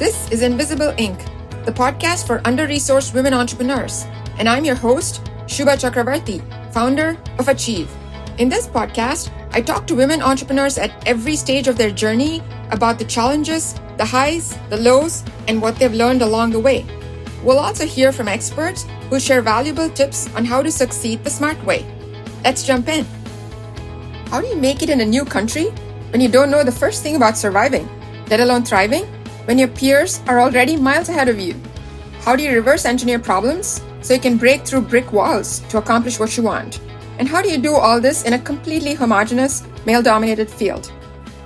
This is Invisible Inc., the podcast for under-resourced women entrepreneurs. And I'm your host, Shubha Chakravarti, founder of Achieve. In this podcast, I talk to women entrepreneurs at every stage of their journey about the challenges, the highs, the lows, and what they've learned along the way. We'll also hear from experts who share valuable tips on how to succeed the smart way. Let's jump in. How do you make it in a new country when you don't know the first thing about surviving, let alone thriving, when your peers are already miles ahead of you? How do you reverse engineer problems so you can break through brick walls to accomplish what you want? And how do you do all this in a completely homogenous, male-dominated field?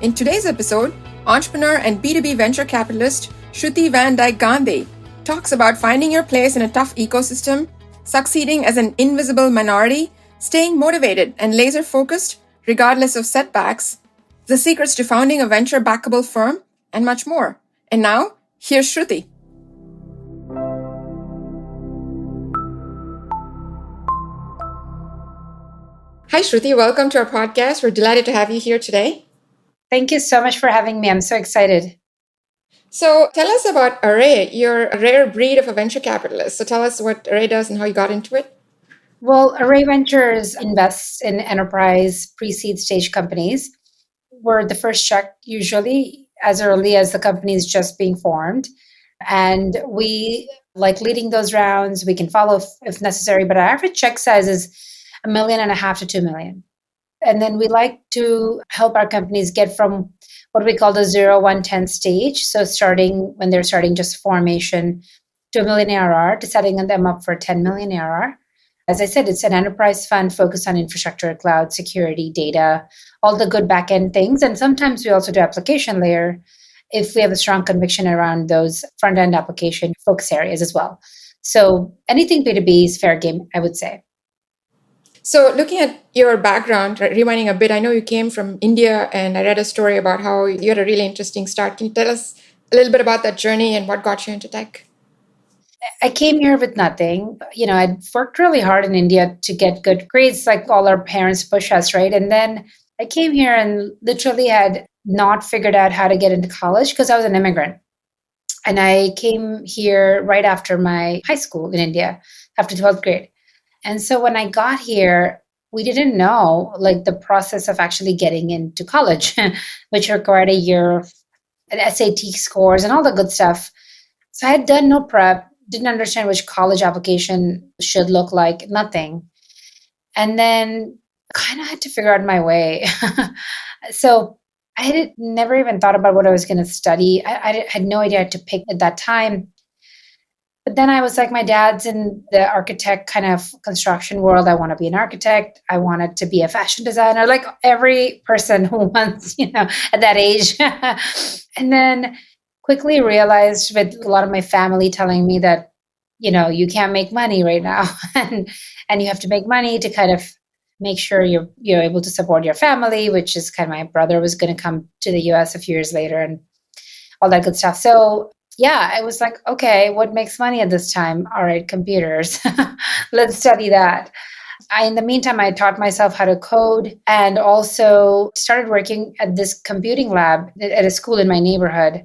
In today's episode, entrepreneur and B2B venture capitalist Shruti Van Dyke Gandhi talks about finding your place in a tough ecosystem, succeeding as an invisible minority, staying motivated and laser-focused regardless of setbacks, the secrets to founding a venture backable firm, and much more. And now, here's Shruti. Hi, Shruti. Welcome to our podcast. We're delighted to have you here today. Thank you so much for having me. I'm so excited. So tell us about Array. You're a rare breed of a venture capitalist. So tell us what Array does and how you got into it. Well, Array Ventures invests in enterprise pre-seed stage companies. We're the first check usually as early as the company is just being formed. And we like leading those rounds. We can follow if necessary, but our average check size is $1.5 million to $2 million. And then we like to help our companies get from what we call the 0, 1, 10 stage. So starting when they're starting just formation to $1 million ARR to setting them up for 10 million ARR. As I said, it's an enterprise fund focused on infrastructure, cloud, security, data, all the good back-end things. And sometimes we also do application layer if we have a strong conviction around those front-end application focus areas as well. So anything B2B is fair game, I would say. So looking at your background, rewinding a bit, I know you came from India and I read a story about how you had a really interesting start. Can you tell us a little bit about that journey and what got you into tech? I came here with nothing. I'd worked really hard in India to get good grades, like all our parents push us, right? And then I came here and literally had not figured out how to get into college because I was an immigrant. And I came here right after my high school in India, after 12th grade. And so when I got here, we didn't know like the process of actually getting into college, which required a year of SAT scores and all the good stuff. So I had done no prep, didn't understand which college application should look like, nothing. And then kind of had to figure out my way. So I had never even thought about what I was going to study. I had no idea what to pick at that time. But then I was like, my dad's in the architect kind of construction world. I want to be an architect. I wanted to be a fashion designer, like every person who wants, at that age. And then quickly realized with a lot of my family telling me that, you can't make money right now and you have to make money to kind of make sure you're able to support your family, which is kind of my brother was going to come to the US a few years later and all that good stuff. So yeah, I was like, okay, what makes money at this time? All right, computers. Let's study that. In the meantime, I taught myself how to code and also started working at this computing lab at a school in my neighborhood.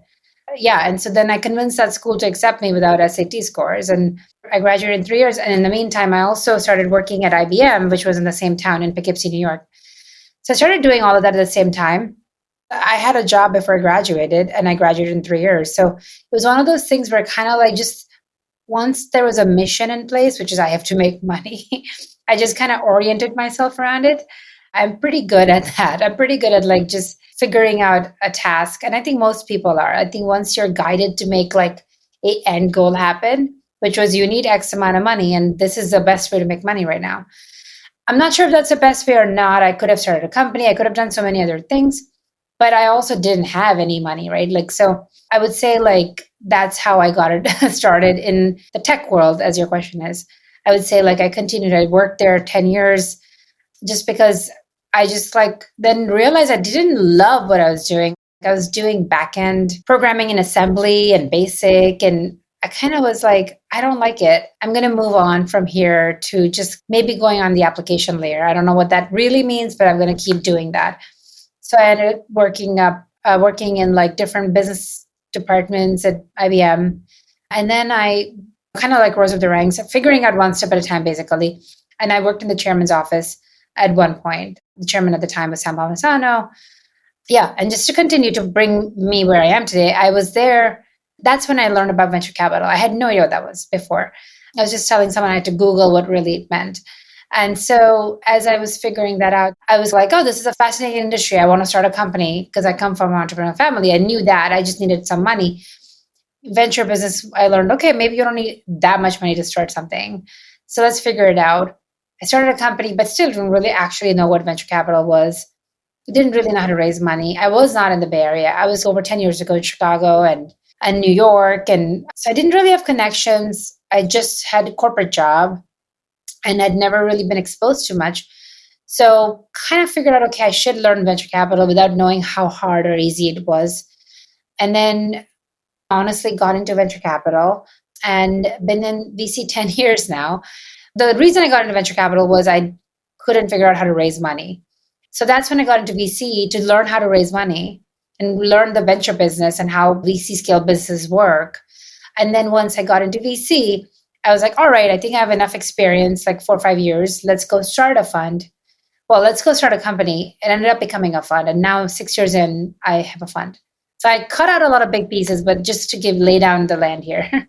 Yeah, and so then I convinced that school to accept me without SAT scores. And I graduated in 3 years. And in the meantime, I also started working at IBM, which was in the same town in Poughkeepsie, New York. So I started doing all of that at the same time. I had a job before I graduated and I graduated in 3 years. So it was one of those things where kind of like just once there was a mission in place, which is I have to make money, I just kind of oriented myself around it. I'm pretty good at that. I'm pretty good at like just figuring out a task. And I think most people are. I think once you're guided to make like a end goal happen, which was you need X amount of money and this is the best way to make money right now. I'm not sure if that's the best way or not. I could have started a company. I could have done so many other things. But I also didn't have any money, right? Like, so I would say like, that's how I got it started in the tech world, as your question is. I would say like, I continued, I worked there 10 years just because I just like, then realized I didn't love what I was doing. I was doing back-end programming in assembly and basic. And I kind of was like, I don't like it. I'm going to move on from here to just maybe going on the application layer. I don't know what that really means, but I'm going to keep doing that. So I ended up working in like different business departments at IBM. And then I kind of like rose up the ranks, figuring out one step at a time, basically. And I worked in the chairman's office at one point. The chairman at the time was Sam Palmisano. Yeah. And just to continue to bring me where I am today, I was there. That's when I learned about venture capital. I had no idea what that was before. I was just telling someone I had to Google what really it meant. And so as I was figuring that out, I was like, oh, this is a fascinating industry. I want to start a company because I come from an entrepreneurial family. I knew that. I just needed some money. Venture business, I learned, okay, maybe you don't need that much money to start something. So let's figure it out. I started a company, but still didn't really actually know what venture capital was. Didn't really know how to raise money. I was not in the Bay Area. I was over 10 years ago in Chicago and New York. And so I didn't really have connections. I just had a corporate job and I'd never really been exposed to much. So kind of figured out, okay, I should learn venture capital without knowing how hard or easy it was. And then honestly got into venture capital and been in VC 10 years now. The reason I got into venture capital was I couldn't figure out how to raise money. So that's when I got into VC to learn how to raise money and learn the venture business and how VC scale businesses work. And then once I got into VC, I was like, all right, I think I have enough experience, like 4 or 5 years. Let's go start a fund. Well, let's go start a company. It ended up becoming a fund. And now 6 years in, I have a fund. So I cut out a lot of big pieces, but just to lay down the land here.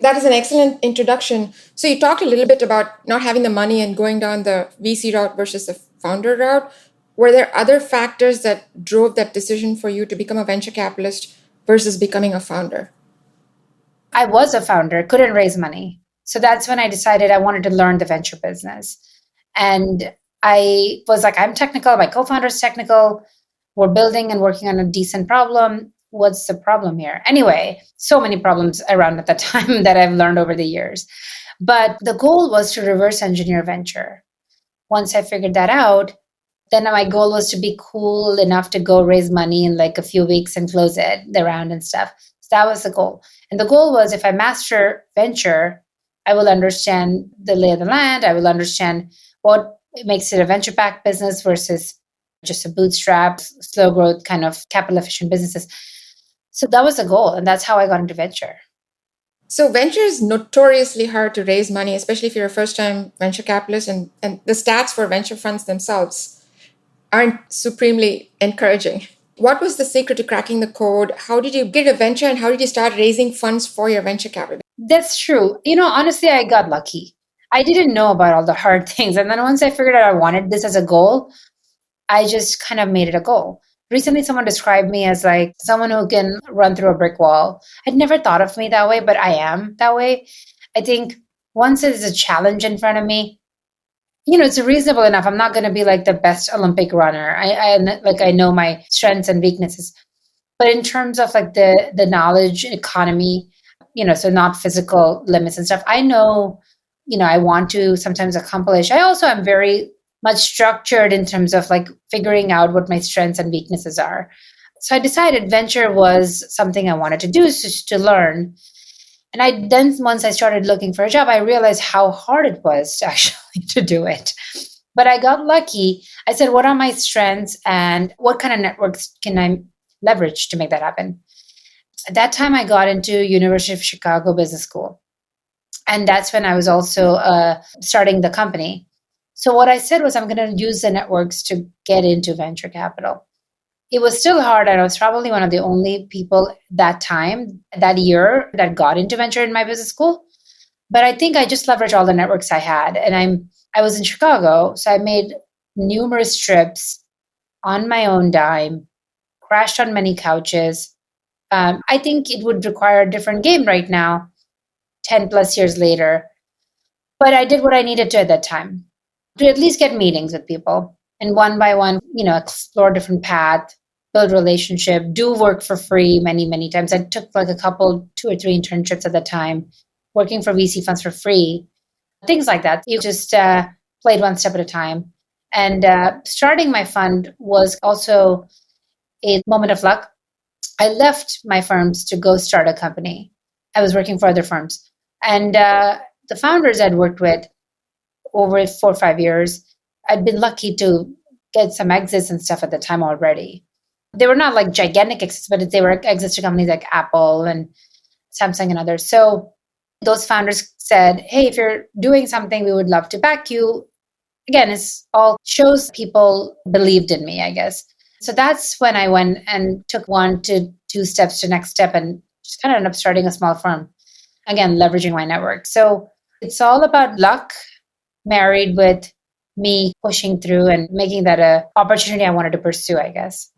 That is an excellent introduction. So you talked a little bit about not having the money and going down the VC route versus the founder route. Were there other factors that drove that decision for you to become a venture capitalist versus becoming a founder? I was a founder, couldn't raise money. So that's when I decided I wanted to learn the venture business. And I was like, I'm technical, my co-founder's technical. We're building and working on a decent problem. What's the problem here? Anyway, so many problems around at that time that I've learned over the years. But the goal was to reverse engineer venture. Once I figured that out, then my goal was to be cool enough to go raise money in like a few weeks and close it, the round and stuff. So that was the goal. And the goal was if I master venture, I will understand the lay of the land. I will understand what makes it a venture-backed business versus just a bootstrap, slow growth kind of capital efficient businesses. So that was the goal. And that's how I got into venture. So venture is notoriously hard to raise money, especially if you're a first-time venture capitalist. And the stats for venture funds themselves aren't supremely encouraging. What was the secret to cracking the code? How did you get a venture and how did you start raising funds for your venture capital? That's true. Honestly, I got lucky. I didn't know about all the hard things. And then once I figured out I wanted this as a goal, I just kind of made it a goal. Recently, someone described me as like someone who can run through a brick wall. I'd never thought of me that way, but I am that way. I think once there's a challenge in front of me, it's reasonable enough. I'm not going to be like the best Olympic runner. I know my strengths and weaknesses. But in terms of like the knowledge economy, so not physical limits and stuff, I know, I want to sometimes accomplish. I also am very much structured in terms of like figuring out what my strengths and weaknesses are. So I decided venture was something I wanted to do, just to learn. And then once I started looking for a job, I realized how hard it was to actually to do it. But I got lucky. I said, what are my strengths and what kind of networks can I leverage to make that happen? At that time, I got into University of Chicago Business School. And that's when I was also starting the company. So what I said was I'm going to use the networks to get into venture capital. It was still hard. I was probably one of the only people that year, that got into venture in my business school. But I think I just leveraged all the networks I had. And I was in Chicago, so I made numerous trips on my own dime, crashed on many couches. I think it would require a different game right now, 10 plus years later. But I did what I needed to at that time to at least get meetings with people. And one by one, explore different paths, build relationship, do work for free many, many times. I took like 2 or 3 internships at the time, working for VC funds for free, things like that. You just played one step at a time. And starting my fund was also a moment of luck. I left my firms to go start a company. I was working for other firms. And the founders I'd worked with over 4 or 5 years, I'd been lucky to get some exits and stuff at the time already. They were not like gigantic exits, but they were exits to companies like Apple and Samsung and others. So those founders said, hey, if you're doing something, we would love to back you. Again, it's all shows people believed in me, I guess. So that's when I went and took 1 to 2 steps to next step and just kind of ended up starting a small firm. Again, leveraging my network. So it's all about luck married with me pushing through and making that a opportunity I wanted to pursue, I guess.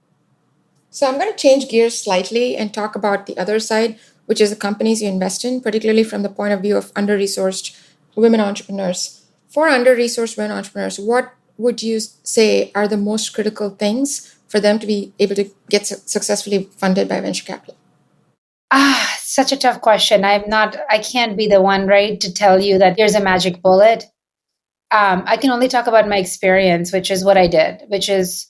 So I'm going to change gears slightly and talk about the other side, which is the companies you invest in, particularly from the point of view of under-resourced women entrepreneurs. For under-resourced women entrepreneurs, what would you say are the most critical things for them to be able to get successfully funded by venture capital? Such a tough question. I can't be the one, right, to tell you that here's a magic bullet. I can only talk about my experience, which is what I did, which is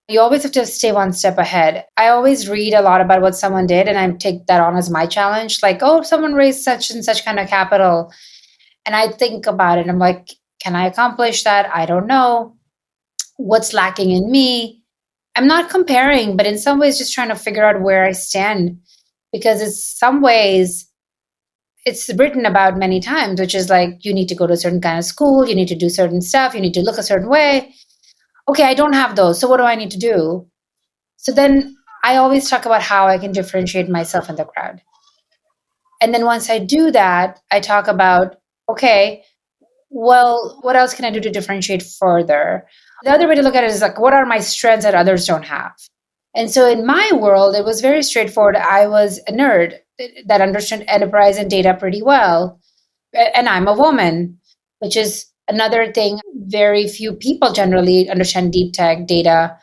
you always have to stay 1 step ahead. I always read a lot about what someone did and I take that on as my challenge. Like, oh, someone raised such and such kind of capital. And I think about it. I'm like, can I accomplish that? I don't know. What's lacking in me? I'm not comparing, but in some ways, just trying to figure out where I stand. Because in some ways, it's written about many times, which is like, you need to go to a certain kind of school, you need to do certain stuff, you need to look a certain way. Okay, I don't have those. So what do I need to do? So then I always talk about how I can differentiate myself in the crowd. And then once I do that, I talk about, okay, well, what else can I do to differentiate further? The other way to look at it is like, what are my strengths that others don't have? And so in my world, it was very straightforward. I was a nerd that understood enterprise and data pretty well. And I'm a woman, which is another thing. Very few people generally understand deep tech data.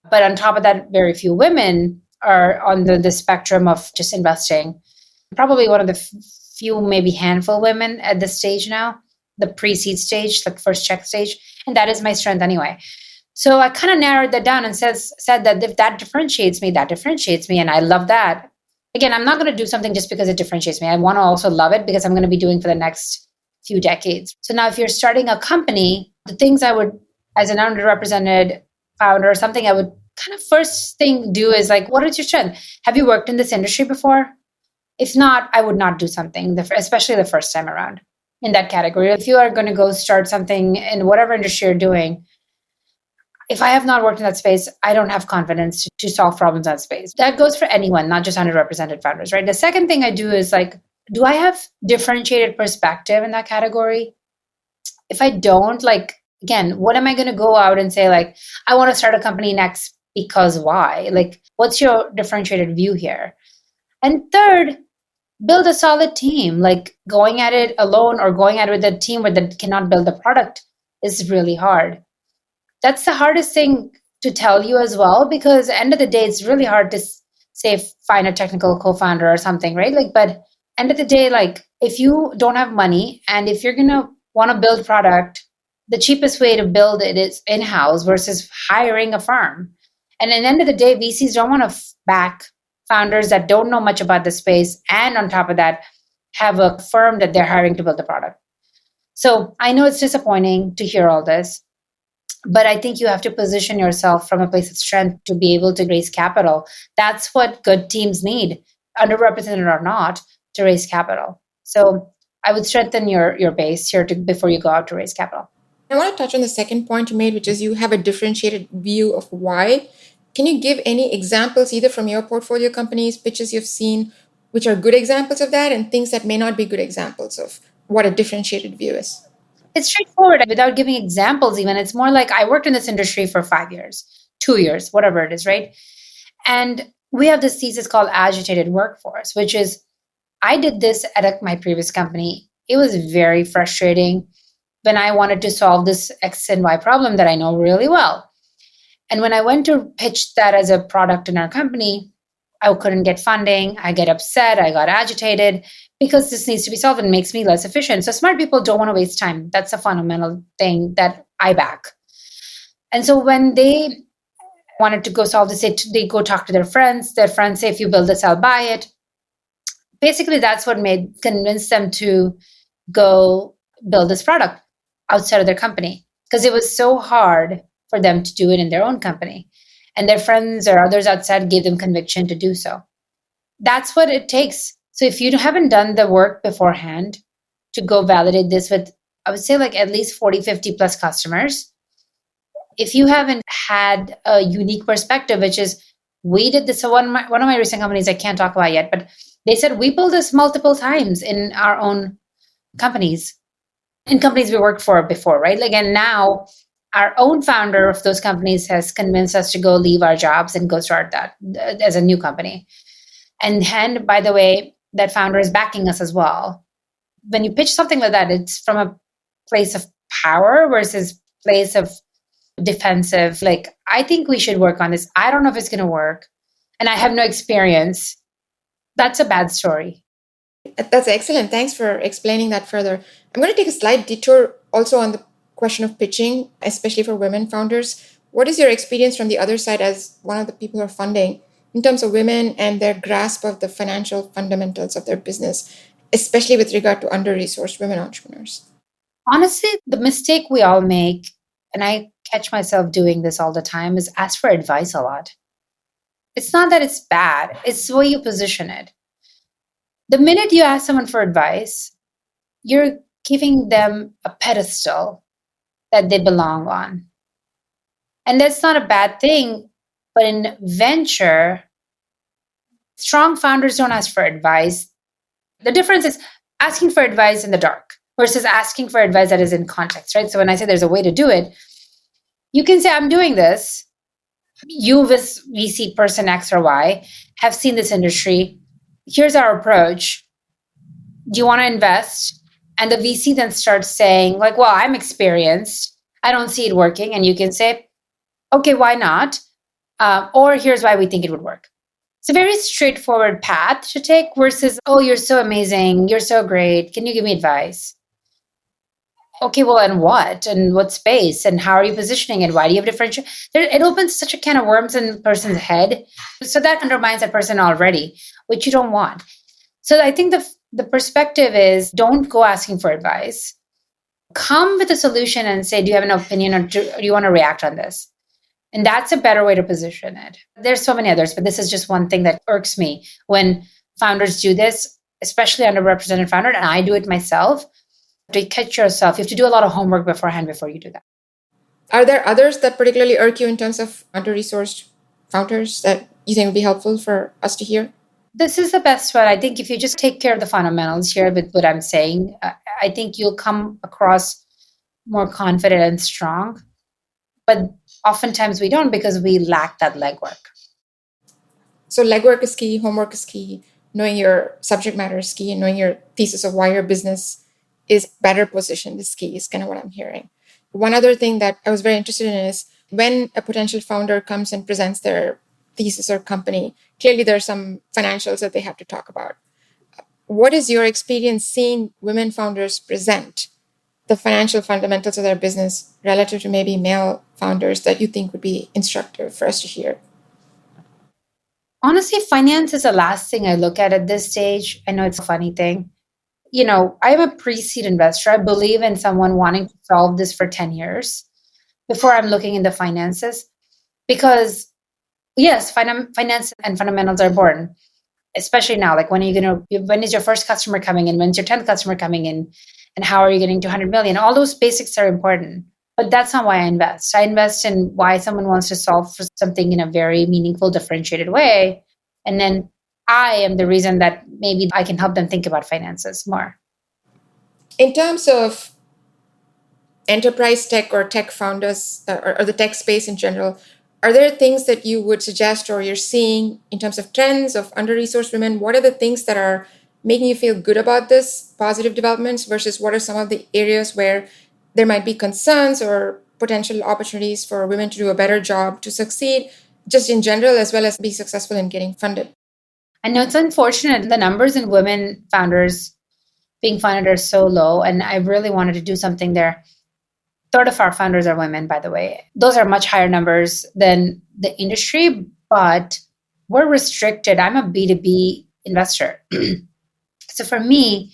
But on top of that, very few women are on the spectrum of just investing. Probably one of the few, maybe handful women at this stage now, the pre-seed stage, like first check stage. And that is my strength anyway. So I kind of narrowed that down and said that if that differentiates me, that differentiates me. And I love that. Again, I'm not going to do something just because it differentiates me. I want to also love it because I'm going to be doing for the next few decades. So now if you're starting a company, the things I would, as an underrepresented founder or something, I would kind of first thing do is like, what is your strength? Have you worked in this industry before? If not, I would not do something, especially the first time around in that category. If you are going to go start something in whatever industry you're doing, if I have not worked in that space, I don't have confidence to solve problems in that space. That goes for anyone, not just underrepresented founders, right? The second thing I do is like, do I have differentiated perspective in that category? If I don't, like, again, what am I going to go out and say, like, I want to start a company next because why? Like, what's your differentiated view here? And third, build a solid team. Like going at it alone or going at it with a team that cannot build the product is really hard. That's the hardest thing to tell you as well, because at the end of the day, it's really hard to say, find a technical co-founder or something, right? Like, but end of the day, like if you don't have money and if you're going to want to build product, the cheapest way to build it is in-house versus hiring a firm. And at the end of the day, VCs don't want to back founders that don't know much about the space. And on top of that, have a firm that they're hiring to build the product. So I know it's disappointing to hear all this, but I think you have to position yourself from a place of strength to be able to raise capital. That's what good teams need, underrepresented or not, to raise capital. So I would strengthen your base here before you go out to raise capital. I want to touch on the second point you made, which is you have a differentiated view of why. Can you give any examples, either from your portfolio companies, pitches you've seen, which are good examples of that, and things that may not be good examples of what a differentiated view is? It's straightforward without giving examples even. It's more like I worked in this industry for 5 years, 2 years, whatever it is, right? And we have this thesis called agitated workforce, which is I did this at my previous company. It was very frustrating when I wanted to solve this X and Y problem that I know really well. And when I went to pitch that as a product in our company, I couldn't get funding. I get upset. I got agitated because this needs to be solved and makes me less efficient. So smart people don't want to waste time. That's a fundamental thing that I back. And so when they wanted to go solve this, they go talk to their friends. Their friends say, if you build this, I'll buy it. Basically, that's what convinced them to go build this product outside of their company, because it was so hard for them to do it in their own company. and their friends or others outside gave them conviction to do so. That's what it takes. So if you haven't done the work beforehand to go validate this with, I would say, like at least 40, 50 plus customers, if you haven't had a unique perspective, which is we did this. So one of my recent companies I can't talk about yet, but they said we built this multiple times in our own companies, in companies we worked for before, right? Like, and now our own founder of those companies has convinced us to go leave our jobs and go start that as a new company. And by the way, that founder is backing us as well. When you pitch something like that, it's from a place of power versus place of defensive. Like, I think we should work on this. I don't know if it's going to work. And I have no experience. That's a bad story. That's excellent. Thanks for explaining that further. I'm going to take a slight detour also on the question of pitching, especially for women founders. What is your experience from the other side as one of the people who are funding in terms of women and their grasp of the financial fundamentals of their business, especially with regard to under-resourced women entrepreneurs? Honestly, the mistake we all make, and I catch myself doing this all the time, is ask for advice a lot. It's not that it's bad, it's the way you position it. The minute you ask someone for advice, you're giving them a pedestal that they belong on. And that's not a bad thing. But in venture, strong founders don't ask for advice. The difference is asking for advice in the dark versus asking for advice that is in context, right? So when I say there's a way to do it, you can say, I'm doing this. You, this VC person X or Y, have seen this industry. Here's our approach. Do you want to invest? And the VC then starts saying, like, well, I'm experienced. I don't see it working. And you can say, okay, why not? Or here's why we think it would work. It's a very straightforward path to take versus, oh, you're so amazing. You're so great. Can you give me advice? Okay, well, and what? And what space? And how are you positioning it? Why do you have differential? It opens such a can of worms in the person's head. So that undermines that person already, which you don't want. So I think the perspective is don't go asking for advice. Come with a solution and say, do you have an opinion or do you want to react on this? And that's a better way to position it. There's so many others, but this is just one thing that irks me when founders do this, especially underrepresented founder, and I do it myself. To catch yourself, you have to do a lot of homework beforehand before you do that. Are there others that particularly irk you in terms of under-resourced founders that you think would be helpful for us to hear? This is the best one. I think if you just take care of the fundamentals here with what I'm saying, I think you'll come across more confident and strong. But oftentimes we don't because we lack that legwork. So legwork is key, homework is key, knowing your subject matter is key, and knowing your thesis of why your business is better positioned is key, is kind of what I'm hearing. One other thing that I was very interested in is when a potential founder comes and presents their thesis or company, clearly there are some financials that they have to talk about. What is your experience seeing women founders present the financial fundamentals of their business relative to maybe male founders that you think would be instructive for us to hear? Honestly, finance is the last thing I look at this stage. I know it's a funny thing. I'm a pre-seed investor. I believe in someone wanting to solve this for 10 years before I'm looking into finances. Because yes, finance and fundamentals are important, especially now. Like when is your first customer coming in? When's your 10th customer coming in? And how are you getting to 100 million? All those basics are important. But that's not why I invest. I invest in why someone wants to solve for something in a very meaningful, differentiated way. And then I am the reason that maybe I can help them think about finances more. In terms of enterprise tech or tech founders or the tech space in general, are there things that you would suggest or you're seeing in terms of trends of under-resourced women? What are the things that are making you feel good about this, positive developments, versus what are some of the areas where there might be concerns or potential opportunities for women to do a better job to succeed, just in general, as well as be successful in getting funded? I know it's unfortunate. The numbers in women founders being funded are so low, and I really wanted to do something there. Third of our founders are women, by the way. Those are much higher numbers than the industry, but we're restricted. I'm a B2B investor. So for me,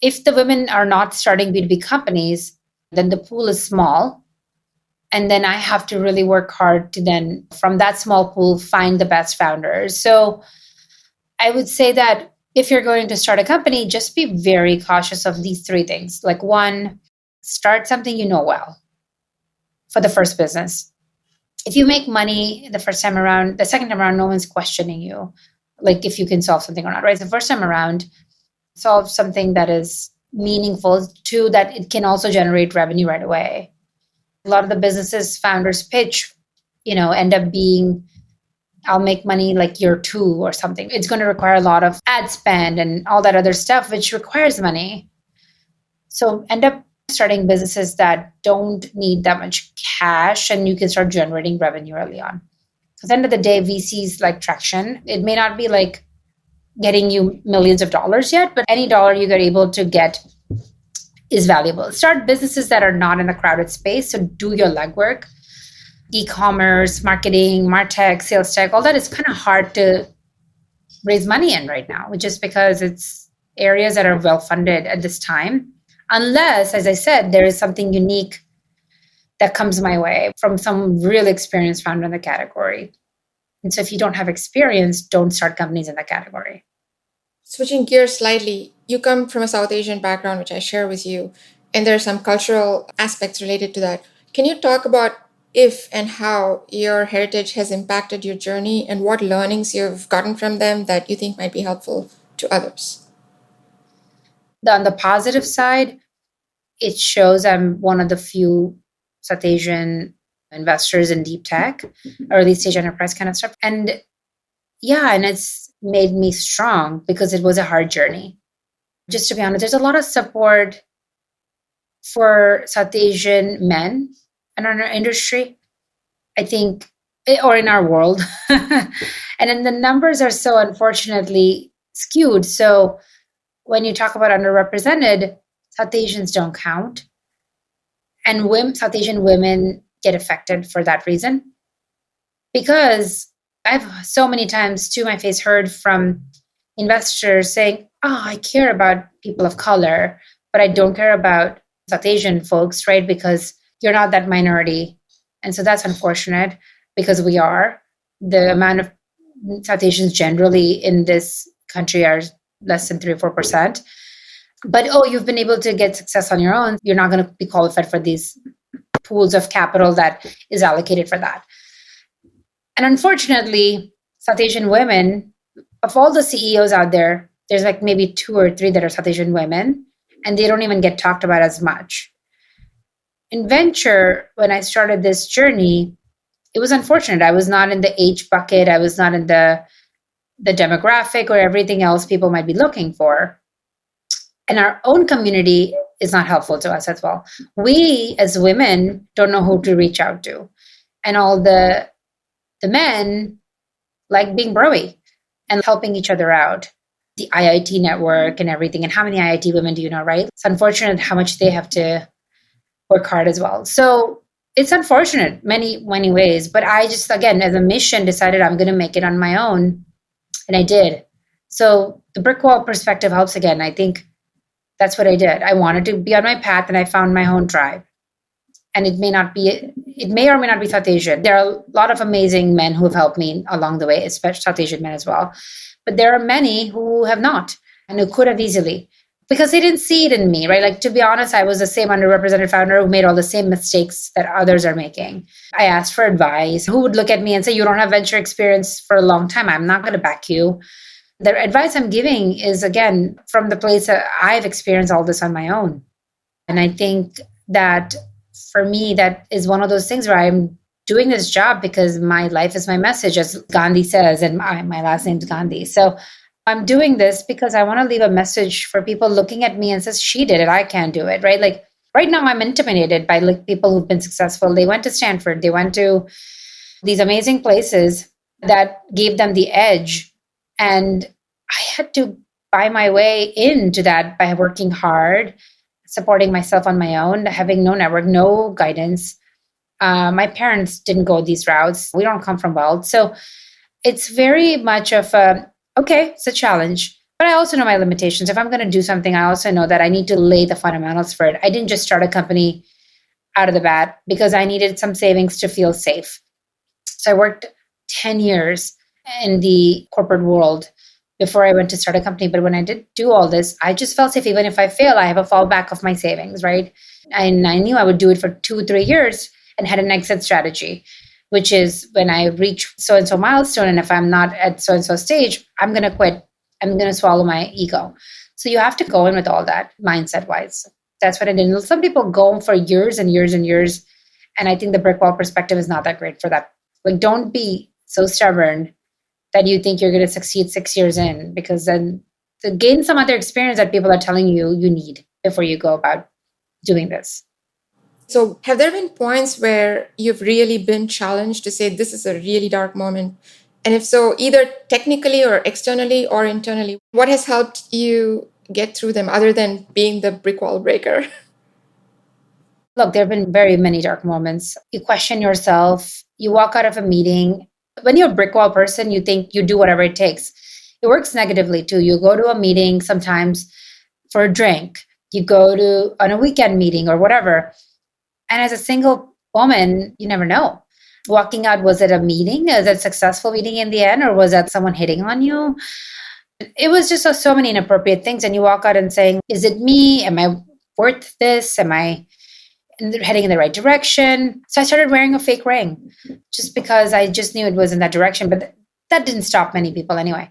if the women are not starting B2B companies, then the pool is small. And then I have to really work hard to then, from that small pool, find the best founders. So I would say that if you're going to start a company, just be very cautious of these three things. Like, one, start something you know well for the first business. If you make money the first time around, the second time around, no one's questioning you, like if you can solve something or not, right? The first time around, solve something that is meaningful. Two, that it can also generate revenue right away. A lot of the businesses founders pitch, end up being, I'll make money like year 2 or something. It's going to require a lot of ad spend and all that other stuff, which requires money. So end up starting businesses that don't need that much cash, and you can start generating revenue early on. At the end of the day, VCs like traction. It may not be like getting you millions of dollars yet, but any dollar you get able to get is valuable. Start businesses that are not in a crowded space. So do your legwork. E-commerce, marketing, MarTech, sales tech, all that is kind of hard to raise money in right now, just because it's areas that are well funded at this time. Unless, as I said, there is something unique that comes my way from some really experienced founder in the category. And so if you don't have experience, don't start companies in that category. Switching gears slightly, you come from a South Asian background, which I share with you, and there are some cultural aspects related to that. Can you talk about if and how your heritage has impacted your journey and what learnings you've gotten from them that you think might be helpful to others? On the positive side, it shows I'm one of the few South Asian investors in deep tech, early stage enterprise kind of stuff. And it's made me strong because it was a hard journey. Just to be honest, there's a lot of support for South Asian men in our industry, I think, or in our world. And then the numbers are so unfortunately skewed. So when you talk about underrepresented, South Asians don't count. And South Asian women get affected for that reason. Because I've so many times to my face heard from investors saying, I care about people of color, but I don't care about South Asian folks, right? Because you're not that minority. And so that's unfortunate because we are. The amount of South Asians generally in this country are less than 3 or 4%. But, you've been able to get success on your own. You're not going to be qualified for these pools of capital that is allocated for that. And unfortunately, South Asian women, of all the CEOs out there, there's like maybe 2 or 3 that are South Asian women, and they don't even get talked about as much. In venture, when I started this journey, it was unfortunate. I was not in the age bucket. I was not in the demographic or everything else people might be looking for. And our own community is not helpful to us as well. We, as women, don't know who to reach out to. And all the men like being broy and helping each other out. The IIT network and everything. And how many IIT women do you know, right? It's unfortunate how much they have to work hard as well. So it's unfortunate many, many ways. But I just, again, as a mission, decided I'm going to make it on my own. And I did. So the brick wall perspective helps again. I think that's what I did. I wanted to be on my path and I found my own tribe. And it may or may not be South Asian. There are a lot of amazing men who have helped me along the way, especially South Asian men as well. But there are many who have not and who could have easily because they didn't see it in me, right? Like, to be honest, I was the same underrepresented founder who made all the same mistakes that others are making. I asked for advice. Who would look at me and say, you don't have venture experience for a long time. I'm not going to back you. The advice I'm giving is, again, from the place that I've experienced all this on my own. And I think that for me, that is one of those things where I'm doing this job because my life is my message, as Gandhi says, and my last name's Gandhi. So I'm doing this because I want to leave a message for people looking at me and says, she did it, I can't do it, right? Like right now I'm intimidated by people who've been successful. They went to Stanford, they went to these amazing places that gave them the edge. And I had to buy my way into that by working hard, supporting myself on my own, having no network, no guidance. My parents didn't go these routes. We don't come from wealth. So it's very much of it's a challenge. But I also know my limitations. If I'm going to do something, I also know that I need to lay the fundamentals for it. I didn't just start a company out of the bat because I needed some savings to feel safe. So I worked 10 years in the corporate world before I went to start a company. But when I did do all this, I just felt safe. Even if I fail, I have a fallback of my savings, right? And I knew I would do it for 2 3 years and had an exit strategy, which is when I reach so and so milestone. And if I'm not at so and so stage, I'm going to quit. I'm going to swallow my ego. So you have to go in with all that mindset wise. That's what I did. And some people go for years and years and years. And I think the brick wall perspective is not that great for that. Like, don't be so stubborn that you think you're going to succeed 6 years in, because then to gain some other experience that people are telling you you need before you go about doing this. So have there been points where you've really been challenged to say this is a really dark moment? And if so, either technically or externally or internally, what has helped you get through them other than being the brick wall breaker? Look, there have been very many dark moments. You question yourself, you walk out of a meeting. When you're a brick wall person, you think you do whatever it takes. It works negatively too. You go to a meeting sometimes for a drink, you go to on a weekend meeting or whatever. And as a single woman, you never know. Walking out, was it a meeting? Is it a successful meeting in the end? Or was that someone hitting on you? It was just so many inappropriate things. And you walk out and saying, is it me? Am I worth this? Am I heading in the right direction? So I started wearing a fake ring just because I just knew it was in that direction. But that didn't stop many people anyway.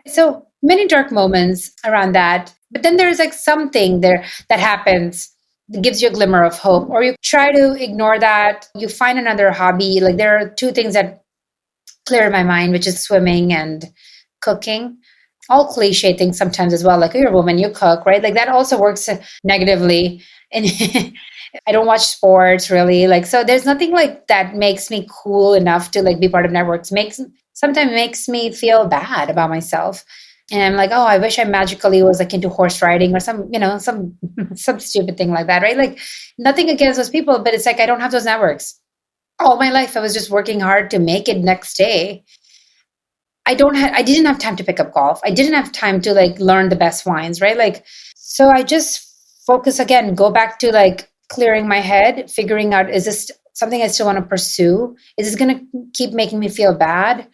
So many dark moments around that. But then there's like something there that happens that gives you a glimmer of hope, or you try to ignore that. You find another hobby. Like, there are two things that clear in my mind, which is swimming and cooking. All cliche things sometimes as well. Like, you're a woman, you cook, right? Like, that also works negatively. And I don't watch sports really. Like, so there's nothing like that makes me cool enough to like be part of networks. Sometimes makes me feel bad about myself. And I'm like, oh, I wish I magically was like into horse riding or some some stupid thing like that, right? Like, nothing against those people, but it's like I don't have those networks. All my life I was just working hard to make it next day. I didn't have time to pick up golf. I didn't have time to like learn the best wines, right? Like, so I just focus again, go back to like clearing my head, figuring out, is this something I still want to pursue? Is this going to keep making me feel bad?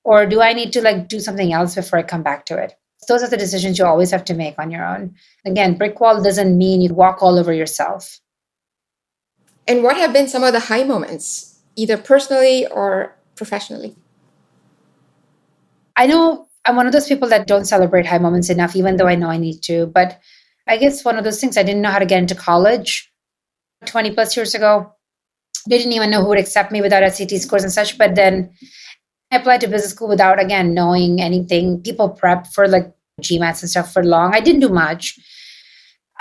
Or do I need to like do something else before I come back to it? Those are the decisions you always have to make on your own. Again, brick wall doesn't mean you walk all over yourself. And what have been some of the high moments, either personally or professionally? I know I'm one of those people that don't celebrate high moments enough, even though I know I need to. But I guess one of those things, I didn't know how to get into college 20 plus years ago. Didn't even know who would accept me without SAT scores and such. But then I applied to business school without, again, knowing anything. People prep for like GMATs and stuff for long. I didn't do much.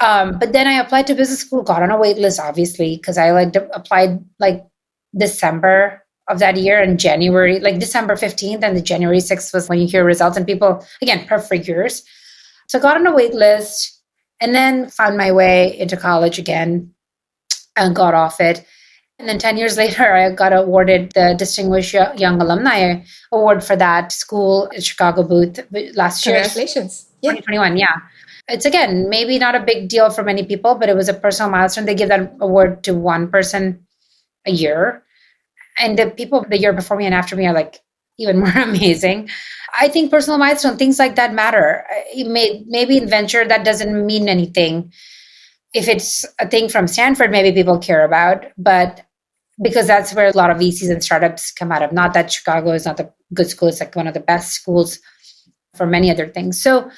But then I applied to business school, got on a wait list, obviously, because I like applied like December of that year, and January, like December 15th, and the January 6th was when you hear results, and people, again, prep for years. So got on a wait list and then found my way into college again and got off it. And then 10 years later, I got awarded the Distinguished Young Alumni Award for that school in Chicago booth last year. Congratulations. 2021, yeah. It's, again, maybe not a big deal for many people, but it was a personal milestone. They give that award to one person a year. And the people the year before me and after me are like even more amazing. I think personal milestone, things like that matter. Maybe in venture, that doesn't mean anything. If it's a thing from Stanford, maybe people care about, but because that's where a lot of VCs and startups come out of. Not that Chicago is not a good school. It's like one of the best schools for many other things. So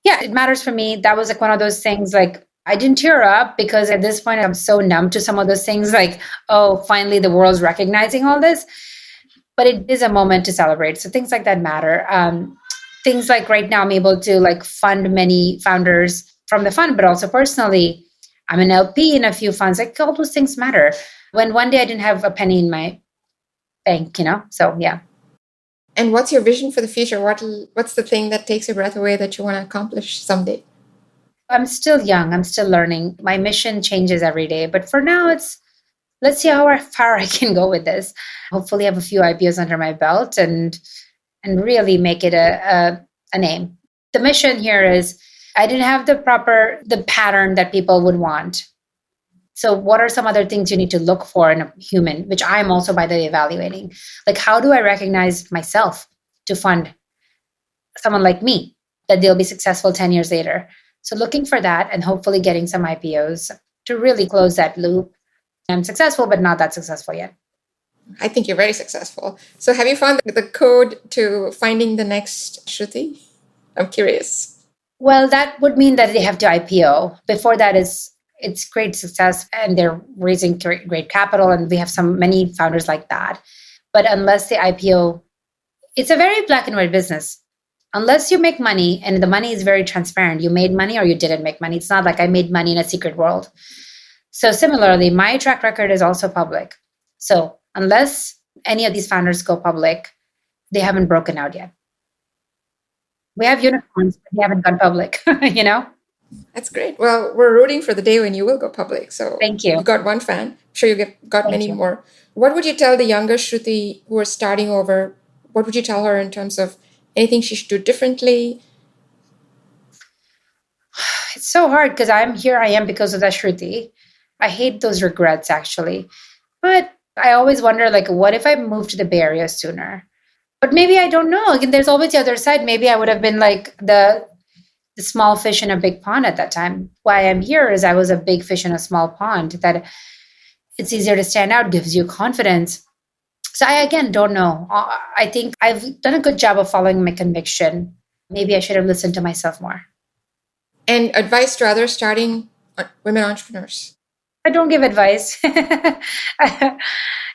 yeah, it matters for me. That was like one of those things, like I didn't tear up because at this point I'm so numb to some of those things, like, oh, finally the world's recognizing all this. But it is a moment to celebrate. So things like that matter. Things like right now I'm able to like fund many founders from the fund, but also personally, I'm an LP in a few funds. Like, all those things matter. When one day I didn't have a penny in my bank, so yeah. And what's your vision for the future? What's the thing that takes your breath away that you want to accomplish someday? I'm still young. I'm still learning. My mission changes every day. But for now, let's see how far I can go with this. Hopefully have a few IPOs under my belt and really make it a name. The mission here is I didn't have the pattern that people would want So what are some other things you need to look for in a human, which I'm also, by the way, evaluating? Like, how do I recognize myself to fund someone like me, that they'll be successful 10 years later? So looking for that and hopefully getting some IPOs to really close that loop. I'm successful, but not that successful yet. I think you're very successful. So have you found the code to finding the next Shruti? I'm curious. Well, that would mean that they have to IPO. Before that it's great success and they're raising great capital, and we have many founders like that. But unless they IPO, it's a very black and white business. Unless you make money and the money is very transparent, you made money or you didn't make money. It's not like I made money in a secret world. So similarly, my track record is also public. So unless any of these founders go public, they haven't broken out yet. We have unicorns, but they haven't gone public, That's great. Well, we're rooting for the day when you will go public. So Thank you. You got one fan. I'm sure you got Thank many you. more. What would you tell the younger Shruti who are starting over? What would you tell her in terms of anything she should do differently? It's so hard because I am because of that Shruti. I hate those regrets actually. But I always wonder, like, what if I moved to the Bay Area sooner? But maybe I don't know. Again, there's always the other side. Maybe I would have been like the small fish in a big pond at that time. Why I'm here is I was a big fish in a small pond, that it's easier to stand out, gives you confidence. So I, again, don't know. I think I've done a good job of following my conviction. Maybe I should have listened to myself more. And advice to other starting women entrepreneurs? I don't give advice.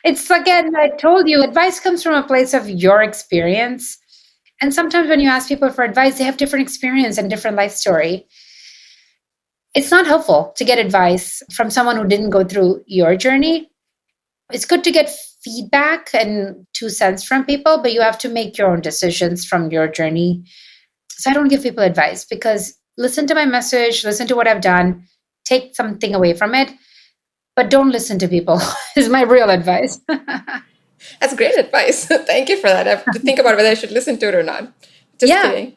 It's, again, I told you, advice comes from a place of your experience. And sometimes when you ask people for advice, they have different experience and different life story. It's not helpful to get advice from someone who didn't go through your journey. It's good to get feedback and 2 cents from people, but you have to make your own decisions from your journey. So I don't give people advice, because listen to my message, listen to what I've done, take something away from it, but don't listen to people is my real advice. That's great advice. Thank you for that. I have to think about whether I should listen to it or not. Just kidding.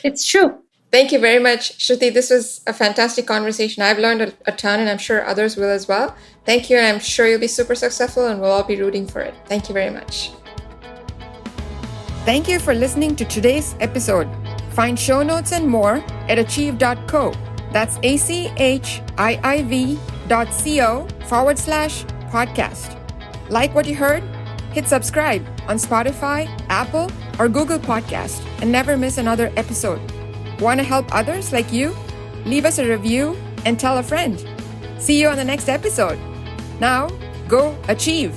It's true. Thank you very much, Shruti. This was a fantastic conversation. I've learned a ton, and I'm sure others will as well. Thank you, and I'm sure you'll be super successful, and we'll all be rooting for it. Thank you very much. Thank you for listening to today's episode. Find show notes and more at achieve.co. That's achieve.co/podcast. Like what you heard? Hit subscribe on Spotify, Apple, or Google Podcast and never miss another episode. Want to help others like you? Leave us a review and tell a friend. See you on the next episode. Now, go achieve.